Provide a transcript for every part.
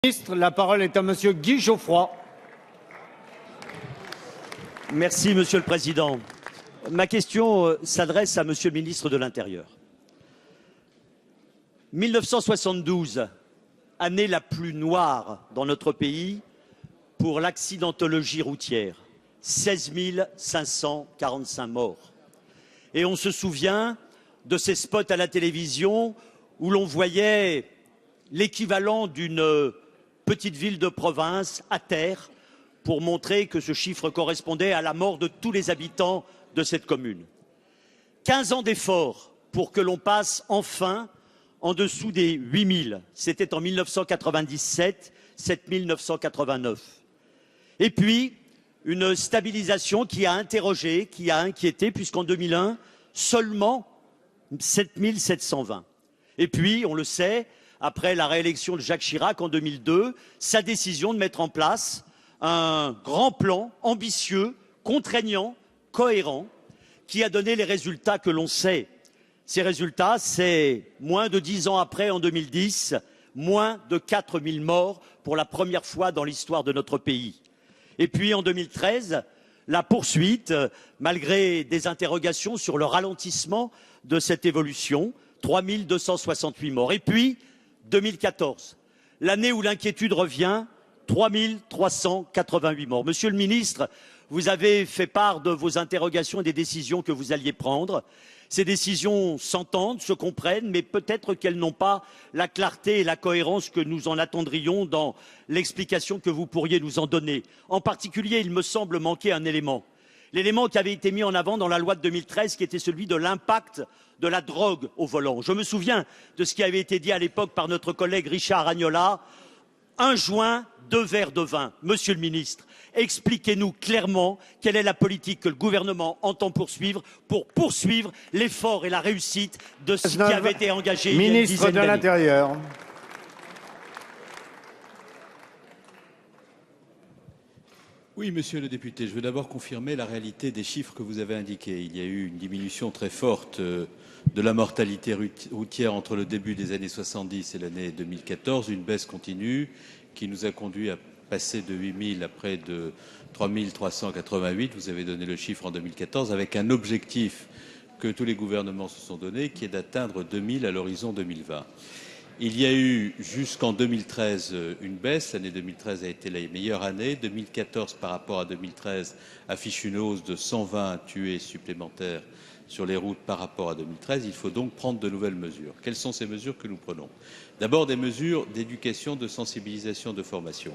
La parole est à Monsieur Guy Geoffroy. Merci, Monsieur le Président. Ma question s'adresse à Monsieur le ministre de l'Intérieur. 1972, année la plus noire dans notre pays pour l'accidentologie routière. 16 545 morts. Et on se souvient de ces spots à la télévision où l'on voyait l'équivalent d'une petite ville de province à terre pour montrer que ce chiffre correspondait à la mort de tous les habitants de cette commune. 15 ans d'efforts pour que l'on passe enfin en dessous des 8 000. C'était en 1997, 7 989. Et puis, une stabilisation qui a interrogé, qui a inquiété, puisqu'en 2001, seulement 7 720. Et puis, on le sait, après la réélection de Jacques Chirac en 2002, sa décision de mettre en place un grand plan ambitieux, contraignant, cohérent, qui a donné les résultats que l'on sait. Ces résultats, c'est moins de 10 ans après, en 2010, moins de 4 000 morts pour la première fois dans l'histoire de notre pays. Et puis en 2013, la poursuite, malgré des interrogations sur le ralentissement de cette évolution, 3 268 morts. Et puis 2014, l'année où l'inquiétude revient, 3 388 morts. Monsieur le ministre, vous avez fait part de vos interrogations et des décisions que vous alliez prendre. Ces décisions s'entendent, se comprennent, mais peut-être qu'elles n'ont pas la clarté et la cohérence que nous en attendrions dans l'explication que vous pourriez nous en donner. En particulier, il me semble manquer un élément. L'élément qui avait été mis en avant dans la loi de 2013, qui était celui de l'impact de la drogue au volant. Je me souviens de ce qui avait été dit à l'époque par notre collègue Richard Agnola. 1 joint, 2 verres de vin. Monsieur le ministre, expliquez-nous clairement quelle est la politique que le gouvernement entend poursuivre pour poursuivre l'effort et la réussite de ce qui avait été engagé il y a une dizaine d'années. Ministre de l'Intérieur. Oui, monsieur le député, je veux d'abord confirmer la réalité des chiffres que vous avez indiqués. Il y a eu une diminution très forte de la mortalité routière entre le début des années 70 et l'année 2014, une baisse continue qui nous a conduit à passer de 8 000 à près de 3 388. Vous avez donné le chiffre en 2014 avec un objectif que tous les gouvernements se sont donné, qui est d'atteindre 2 000 à l'horizon 2020. Il y a eu jusqu'en 2013 une baisse. L'année 2013 a été la meilleure année. 2014 par rapport à 2013 affiche une hausse de 120 tués supplémentaires sur les routes par rapport à 2013. Il faut donc prendre de nouvelles mesures. Quelles sont ces mesures que nous prenons? D'abord des mesures d'éducation, de sensibilisation, de formation.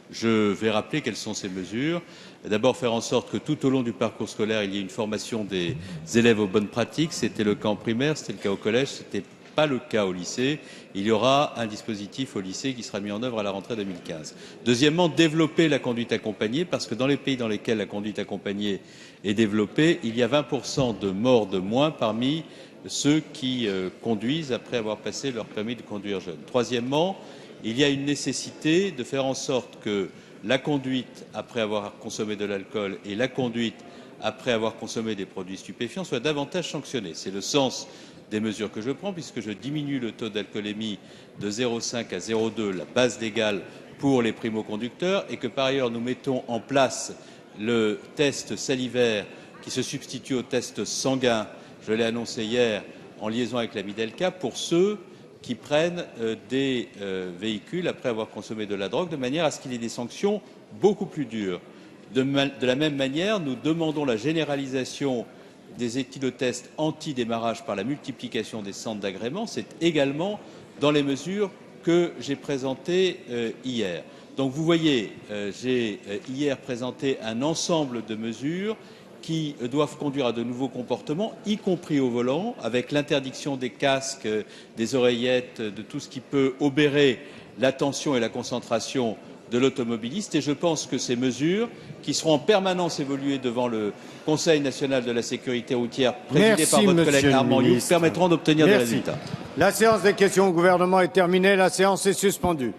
Je vais rappeler quelles sont ces mesures. D'abord faire en sorte que tout au long du parcours scolaire, il y ait une formation des élèves aux bonnes pratiques. C'était le cas en primaire, c'était le cas au collège, c'était pas le cas au lycée. Il y aura un dispositif au lycée qui sera mis en œuvre à la rentrée 2015. Deuxièmement, développer la conduite accompagnée, parce que dans les pays dans lesquels la conduite accompagnée est développée, il y a 20% de morts de moins parmi ceux qui conduisent après avoir passé leur permis de conduire jeune. Troisièmement, il y a une nécessité de faire en sorte que la conduite après avoir consommé de l'alcool et la conduite après avoir consommé des produits stupéfiants soient davantage sanctionnées. C'est le sens des mesures que je prends, puisque je diminue le taux d'alcoolémie de 0,5 à 0,2, la base légale pour les primo-conducteurs, et que par ailleurs nous mettons en place le test salivaire qui se substitue au test sanguin, je l'ai annoncé hier, en liaison avec la Midelca, pour ceux qui prennent des véhicules après avoir consommé de la drogue, de manière à ce qu'il y ait des sanctions beaucoup plus dures. De la même manière, nous demandons la généralisation des éthylotests anti-démarrage par la multiplication des centres d'agrément. C'est également dans les mesures que j'ai présentées hier. Donc vous voyez, j'ai hier présenté un ensemble de mesures qui doivent conduire à de nouveaux comportements, y compris au volant, avec l'interdiction des casques, des oreillettes, de tout ce qui peut obérer l'attention et la concentration de l'automobiliste. Et je pense que ces mesures, qui seront en permanence évoluées devant le Conseil national de la sécurité routière, présidé par votre collègue Armand Youx, permettront d'obtenir des résultats. La séance des questions au gouvernement est terminée. La séance est suspendue.